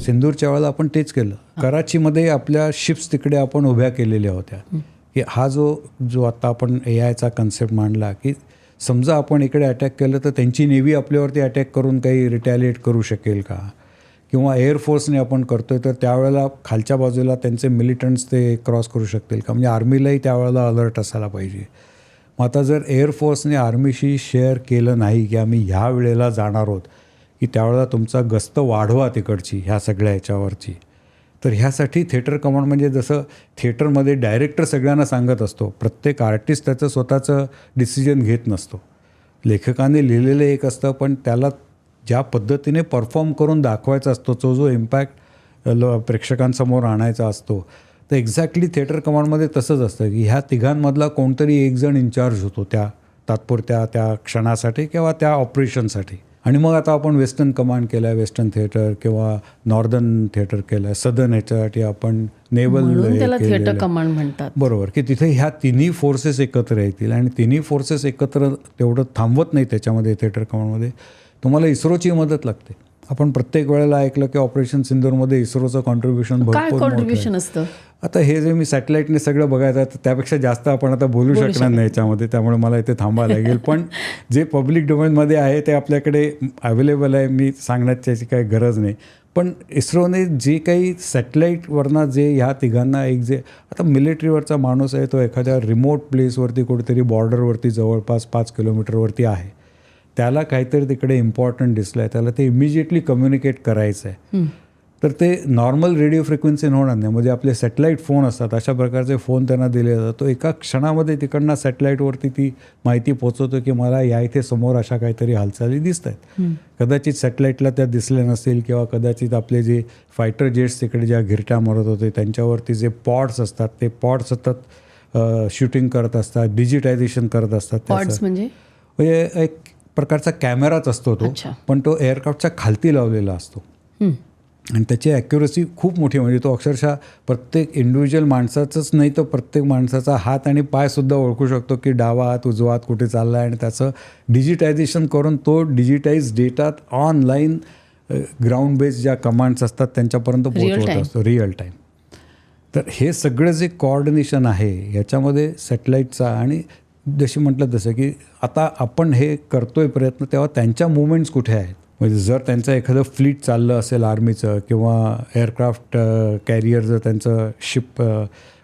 सिंदूरच्या वेळेला आपण तेच केलं. कराचीमध्ये आपल्या शिप्स तिकडे आपण उभ्या केलेल्या होत्या की हा जो आता आपण AIचा कन्सेप्ट मांडला की समजा आपण इकडे अटॅक केलं तर त्यांची नेव्ही आपल्यावरती अटॅक करून काही रिटॅलिएट करू शकेल का, किंवा एअरफोर्सने आपण करतोय तर त्यावेळेला खालच्या बाजूला त्यांचे मिलिटंट्स ते क्रॉस करू शकतील का, म्हणजे आर्मीलाही त्यावेळेला अलर्ट असायला पाहिजे. मग आता जर एअरफोर्सने आर्मीशी शेअर केलं नाही की आम्ही ह्या वेळेला जाणार आहोत की त्यावेळेला तुमचा गस्त वाढवा तिकडची ह्या सगळ्या ह्याच्यावरची, तर ह्यासाठी थिएटर कमांड म्हणजे जसं थिएटरमध्ये डायरेक्टर सगळ्यांना सांगत असतो, प्रत्येक आर्टिस्ट त्याचं स्वतःचं डिसिजन घेत नसतो. लेखकाने लिहिलेलं एक असतं पण त्याला ज्या पद्धतीने परफॉर्म करून दाखवायचा असतो, तो जो इम्पॅक्ट प्रेक्षकांसमोर आणायचा असतो, तर एक्झॅक्टली थिएटर कमांडमध्ये तसंच असतं की ह्या तिघांमधला कोणतरी एक जण इन्चार्ज होतो त्या तात्पुरत्या त्या क्षणासाठी किंवा त्या ऑपरेशनसाठी. आणि मग आता आपण वेस्टर्न कमांड केला आहे, वेस्टर्न थिएटर किंवा नॉर्दर्न थिएटर केलं आहे, सदर्न ह्याच्यासाठी आपण नेव्हल थिएटर कमांड म्हणतात. बरोबर, की तिथे ह्या तिन्ही फोर्सेस एकत्र येतील आणि तिन्ही फोर्सेस एकत्र तेवढं थांबवत नाही त्याच्यामध्ये. थिएटर कमांडमध्ये तुम्हाला इस्रोची मदत लागते. आपण प्रत्येक वेळेला ऐकलं की ऑपरेशन सिंदूरमध्ये इस्रोचं कॉन्ट्रीब्युशन भरपूर असतं. आता हे जे मी सॅटेलाईटने सगळं बघायचं तर त्यापेक्षा जास्त आपण आता बोलू शकणार नाही याच्यामध्ये, त्यामुळे मला इथे थांबायला लागेल. पण जे पब्लिक डोमेनमध्ये आहे ते आपल्याकडे अवेलेबल आहे, मी सांगण्याची काही गरज नाही. पण इस्रोने जे काही सॅटेलाईटवरनं जे ह्या तिघांना एक जे आता मिलिटरीवरचा माणूस आहे तो एखाद्या रिमोट प्लेसवरती कुठेतरी बॉर्डरवरती जवळपास 5 किलोमीटरवरती आहे, त्याला काहीतरी तिकडे इम्पॉर्टंट दिसलं आहे, त्याला ते इमिजिएटली कम्युनिकेट करायचं आहे, तर ते नॉर्मल रेडिओ फ्रिक्वेन्सीने होणार नाही. म्हणजे आपले सॅटेलाईट फोन असतात, अशा प्रकारचे फोन त्यांना दिले जातात. तो एका क्षणामध्ये तिकडनं सॅटेलाईटवरती ती माहिती पोचवतो की मला या इथे समोर अशा काहीतरी हालचाली दिसत आहेत. कदाचित सॅटेलाईटला त्या दिसल्या नसतील किंवा कदाचित आपले जे फायटर जेट्स तिकडे ज्या घिरट्या मारत होते त्यांच्यावरती जे पॉड्स असतात ते पॉड सतत शूटिंग करत असतात, डिजिटायझेशन करत असतात. पॉड्स म्हणजे एक प्रकारचा कॅमेराच असतो तो, पण तो एअरक्राफ्टच्या खालती लावलेला असतो आणि त्याची ॲक्युरसी खूप मोठी, म्हणजे तो अक्षरशः प्रत्येक इंडिव्हिज्युअल माणसाचंच नाही तर प्रत्येक माणसाचा हात आणि पायसुद्धा ओळखू शकतो की डावा हात उजवा हात कुठे चालला आहे, आणि त्याचं डिजिटायझेशन करून तो digitise data online ground base ज्या कमांड्स असतात त्यांच्यापर्यंत पोहोचवत असतो रिअल टाईम. तर हे सगळं जे कोऑर्डिनेशन आहे याच्यामध्ये सॅटेलाईटचा, आणि जशी म्हटलं तसं की आता आपण हे करतोय प्रयत्न तेव्हा त्यांच्या मुवमेंट्स कुठे आहेत, म्हणजे जर त्यांचं एखादं फ्लीट चाललं असेल आर्मीचं किंवा एअरक्राफ्ट कॅरियर जर त्यांचं शिप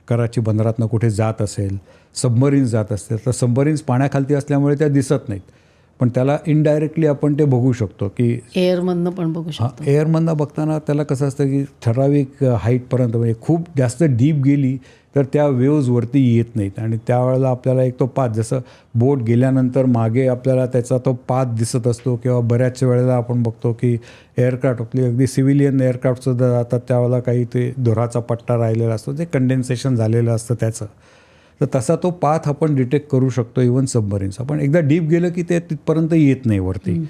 कराची बंदरातनं कुठे जात असेल, सबमरीन्स जात असतील तर सबमरीन्स पाण्याखालती असल्यामुळे त्या दिसत नाहीत, पण त्याला इनडायरेक्टली आपण ते बघू शकतो की एअरमधनं पण बघू शकतो. एअरमधनं बघताना त्याला कसं असतं की ठराविक हाईटपर्यंत, म्हणजे खूप जास्त डीप गेली तर त्या वेव्ज वरती येत नाहीत, आणि त्यावेळेला आपल्याला एक तो पाथ, जसं बोट गेल्यानंतर मागे आपल्याला त्याचा तो पाथ दिसत असतो, किंवा बऱ्याच वेळेला आपण बघतो की एअरक्राफ्ट आपली अगदी सिव्हिलियन एअरक्राफ्टसुद्धा जातात त्यावेळेला काही ते धुराचा पट्टा राहिलेला असतो, जे कंडेन्सेशन झालेलं असतं त्याचं, तर तसा तो पाथ आपण डिटेक्ट करू शकतो. इव्हन सबमरीन्स आपण एकदा डीप गेलं की ते तिथपर्यंत येत नाही वरती,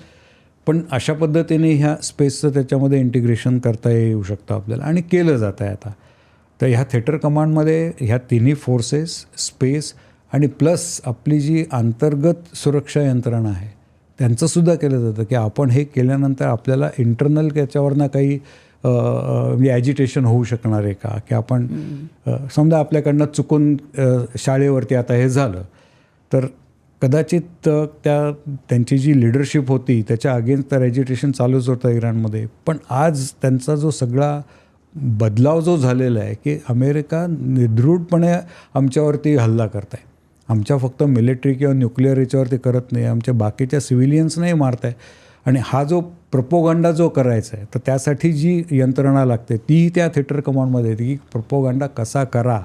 पण अशा पद्धतीने ह्या स्पेसचं त्याच्यामध्ये इंटिग्रेशन करता येऊ शकतं आपल्याला, आणि केलं जातं आहे आता. तर ह्या थिएटर कमांडमध्ये ह्या तिन्ही फोर्सेस, स्पेस आणि प्लस आपली जी अंतर्गत सुरक्षा यंत्रणा आहे त्यांचंसुद्धा केलं जातं की आपण हे केल्यानंतर आपल्याला इंटरनल याच्यावरनं काही ॲजिटेशन होऊ शकणार आहे का, की आपण समजा आपल्याकडनं चुकून शाळेवरती आता हे झालं तर कदाचित त्यांची जी लिडरशिप होती त्याच्या अगेन्स्ट तर ॲजिटेशन चालूच होतं इराणमध्ये, पण आज त्यांचा जो सगळा बदलाव जो झालेला आहे की अमेरिका निर्दृढपणे आमच्यावरती हल्ला करत आहे, आमच्या फक्त मिलिटरी किंवा न्यूक्लिअर याच्यावरती करत नाही, आमच्या बाकीच्या सिव्हिलियन्सनाही मारत आहे, आणि हा जो प्रोपोगंडा जो करायचा आहे तर त्यासाठी जी यंत्रणा लागते ती त्या थिएटर कमांडमध्ये येते की प्रोपोगंडा कसा करा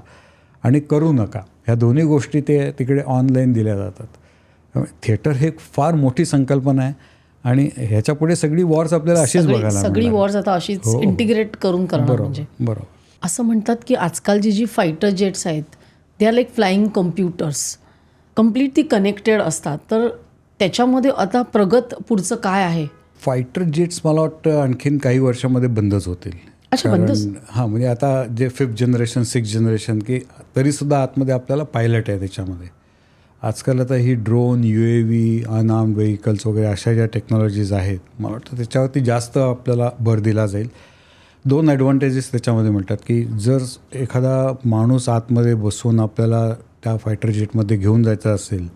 आणि करू नका, ह्या दोन्ही गोष्टी ते तिकडे ऑनलाईन दिल्या जातात. त्यामुळे थिएटर हे फार मोठी संकल्पना आहे, आणि ह्याच्या पुढे सगळी वॉर्स आपल्याला अशीच बघायला, सगळी वॉर्स आता अशीच इंटिग्रेट करून करणार. म्हणजे बरोबर असं म्हणतात की आजकालची जी फायटर जेट्स आहेत they are like flying computers, completely connected असतात, तर त्याच्यामध्ये आता प्रगत पुढचं काय आहे? फायटर जेट्स मला वाटतं आणखीन काही वर्षामध्ये बंदच होतील. हां, म्हणजे आता जे 5th जनरेशन 6th जनरेशन की तरीसुद्धा आतमध्ये आपल्याला पायलट आहे त्याच्यामध्ये. आजकाल आता ही ड्रोन, UAV, अनआर्म्ड व्हेकल्स वगैरे अशा ज्या टेक्नॉलॉजीज आहेत मला वाटतं त्याच्यावरती जास्त आपल्याला भर दिला जाईल. 2 ॲडव्हान्टेजेस त्याच्यामध्ये मिळतात की जर एखादा माणूस आतमध्ये बसून आपल्याला त्या फायटर जेटमध्ये घेऊन जायचं असेल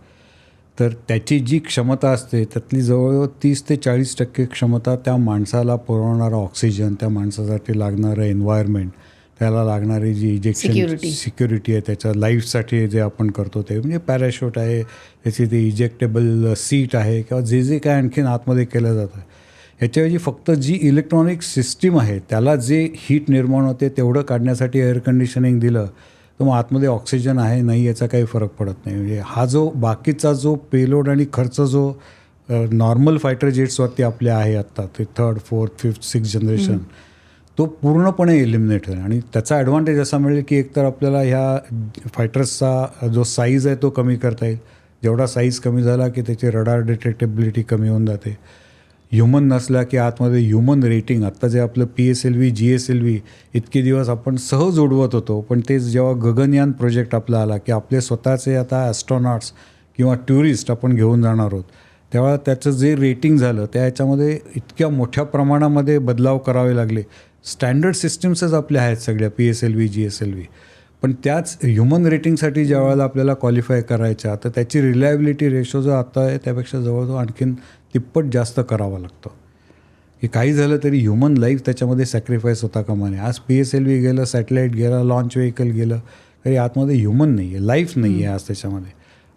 तर त्याची जी क्षमता असते त्यातली जवळजवळ 30 ते 40% क्षमता त्या माणसाला पुरवणारा ऑक्सिजन, त्या माणसासाठी लागणारं एन्व्हायरमेंट, त्याला लागणारी जी इजेक्शन सिक्युरिटी आहे त्याच्या लाईफसाठी जे आपण करतो ते म्हणजे पॅराशूट आहे, त्याची ती इजेक्टेबल सीट आहे किंवा जे काय आणखीन आतमध्ये केलं जातं ह्याच्याऐवजी फक्त जी इलेक्ट्रॉनिक सिस्टीम आहे त्याला जे हीट निर्माण होते तेवढं काढण्यासाठी एअर कंडिशनिंग दिलं तर मग आतमध्ये ऑक्सिजन आहे नाही याचा काही फरक पडत नाही. म्हणजे हा जो बाकीचा जो पेलोड आणि खर्च जो नॉर्मल फायटर जेट्सवरती आपले आहे आत्ता ते 3rd, 4th, 5th, 6th generation तो पूर्णपणे एलिमिनेट होईल. आणि त्याचा ॲडव्हान्टेज असा मिळेल की एकतर आपल्याला ह्या फायटर्सचा जो साईज आहे तो कमी करता येईल. जेवढा साईज कमी झाला की त्याची रडार डिटेक्टेबिलिटी कमी होऊन जाते. ह्युमन नसला की आतमध्ये ह्युमन रेटिंग आत्ता जे आपलं PSLV GSLV इतके दिवस आपण सहज उडवत होतो पण ते जेव्हा गगनयान प्रोजेक्ट आपला आला की आपले स्वतःचे आता ॲस्ट्रॉनॉट्स किंवा टुरिस्ट आपण घेऊन जाणार आहोत तेव्हा त्याचं जे रेटिंग झालं त्या ह्याच्यामध्ये इतक्या मोठ्या प्रमाणामध्ये बदलाव करावे लागले. स्टँडर्ड सिस्टीम्सच आपल्या आहेत सगळ्या PSLV GSLV पण त्याच ह्युमन रेटिंगसाठी ज्या वेळेला आपल्याला क्वालिफाय करायच्या तर त्याची रिलायबिलिटी रेशो जो आता आहे त्यापेक्षा जवळजवळ आणखीन तिप्पट जास्त करावं लागतं की काही झालं तरी ह्युमन लाईफ त्याच्यामध्ये सॅक्रिफाईस होता कामा नये. आज PSLV गेलं, सॅटेलाईट गेलं, लॉन्च व्हेकल गेलं तरी आतमध्ये ह्युमन नाही आहे, लाईफ नाही आहे आज त्याच्यामध्ये.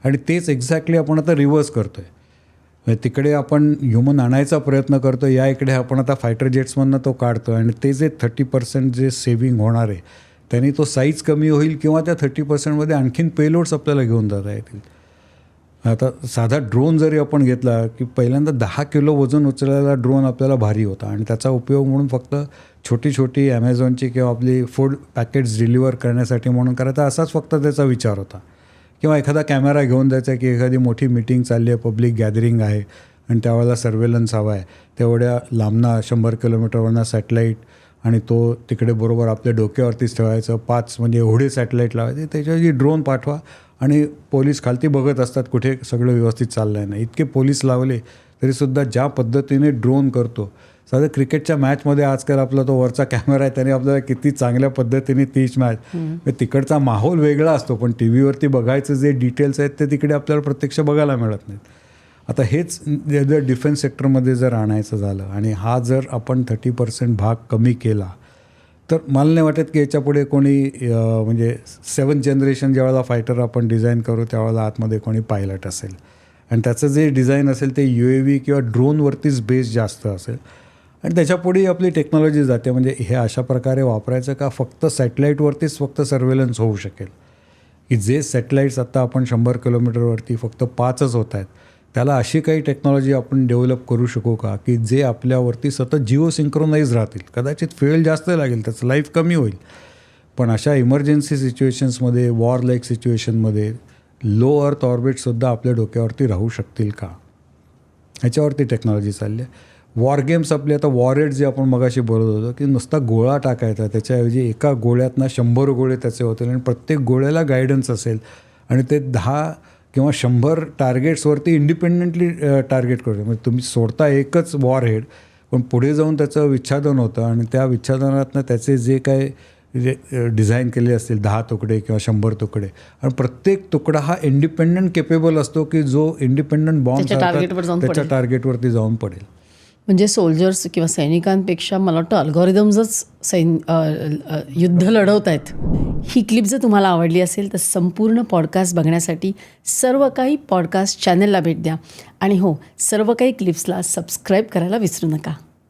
आणि तेच एक्झॅक्टली आपण आता रिव्हर्स करतो आहे. तिकडे आपण ह्युमन आणायचा प्रयत्न करतो, या इकडे आपण आता फायटर जेट्समधनं तो काढतो आणि ते जे 30% जे सेव्हिंग होणार आहे त्यांनी तो साईज कमी होईल किंवा त्या 30%मध्ये आणखीन पेलोड्स आपल्याला घेऊन जाता येतील. आता साधा ड्रोन जरी आपण घेतला की पहिल्यांदा 10 किलो वजन उचलायला ड्रोन आपल्याला भारी होता आणि त्याचा उपयोग म्हणून फक्त छोटी छोटी ॲमेझॉनची किंवा आपली फूड पॅकेट्स डिलिव्हर करण्यासाठी म्हणून करायचा असाच फक्त त्याचा विचार होता. किंवा एखादा कॅमेरा घेऊन जायचा की एखादी मोठी मीटिंग चालली आहे, पब्लिक गॅदरिंग आहे आणि त्यावेळेला सर्वेलन्स हवा आहे, तेवढ्या लांबना 100 किलोमीटरवरनं सॅटेलाईट आणि तो तिकडे बरोबर आपल्या डोक्यावरतीच ठेवायचं. 5 म्हणजे एवढे सॅटेलाईट लावायचे, त्याच्याऐवजी ड्रोन पाठवा आणि पोलीस खालती बघत असतात कुठे सगळं व्यवस्थित चाललं आहे. नाही इतके पोलीस लावले तरीसुद्धा ज्या पद्धतीने ड्रोन करतो, साधं क्रिकेटच्या मॅचमध्ये आजकाल आपला तो वरचा कॅमेरा आहे त्याने आपल्याला किती चांगल्या पद्धतीने तीच मॅच तिकडचा माहोल वेगळा असतो पण टी व्हीवरती बघायचं जे डिटेल्स आहेत ते तिकडे आपल्याला प्रत्यक्ष बघायला मिळत नाहीत. आता हेच जर डिफेन्स सेक्टरमध्ये जर आणायचं झालं आणि हा जर आपण 30% भाग कमी केला तर मला नाही वाटत की याच्यापुढे कोणी म्हणजे 7th जनरेशन ज्यावेळेला फायटर आपण डिझाईन करू त्यावेळेला आतमध्ये कोणी पायलट असेल आणि त्याचं जे डिझाईन असेल ते UAV किंवा ड्रोनवरतीच बेस जास्त असेल आणि त्याच्यापुढे आपली टेक्नॉलॉजी जाते. म्हणजे हे अशा प्रकारे वापरायचं का फक्त सॅटेलाईटवरतीच फक्त सर्वेलन्स होऊ शकेल की जे सॅटेलाईट्स आत्ता आपण 100 किलोमीटरवरती फक्त 5च होत आहेत त्याला अशी काही टेक्नॉलॉजी आपण डेव्हलप करू शकू का की जे आपल्यावरती सतत जिओ सिंक्रोनाईज राहतील. कदाचित फेल जास्त लागेल, त्याचं लाईफ कमी होईल पण अशा इमर्जन्सी सिच्युएशन्समध्ये, वॉर लाईक सिच्युएशनमध्ये लो अर्थ ऑर्बिटसुद्धा आपल्या डोक्यावरती राहू शकतील का, ह्याच्यावरती टेक्नॉलॉजी चालली आहे. वॉर गेम्स आपले आता वॉरेट जे आपण मगाशी बोलत होतो की नुसता गोळा टाकायचा, त्याच्याऐवजी एका गोळ्यातनं 100 गोळे त्याचे होतील आणि प्रत्येक गोळ्याला गायडन्स असेल आणि ते 10 किंवा 100 टार्गेट्सवरती इंडिपेंडेंटली टार्गेट करतो. म्हणजे तुम्ही सोडता एकच वॉर हेड पण पुढे जाऊन त्याचं विच्छादन होतं आणि त्या विच्छादनातनं त्याचे जे काय जे डिझाईन केले असतील 10 तुकडे किंवा 100 तुकडे आणि प्रत्येक तुकडा हा इंडिपेंडंट केपेबल असतो की जो इंडिपेंडंट बॉम्ब त्याच्या टार्गेटवरती जाऊन पडेल. म्हणजे सोल्जर्स किंवा सैनिकांपेक्षा मला वाटतं अल्गोरिदम्सच युद्ध लढवत आहेत. ही क्लिप जर तुम्हाला आवडली असेल तर संपूर्ण पॉडकास्ट बघण्यासाठी सर्व काही पॉडकास्ट चॅनलला भेट द्या आणि हो, सर्व काही क्लिप्सला सबस्क्राईब करायला विसरू नका.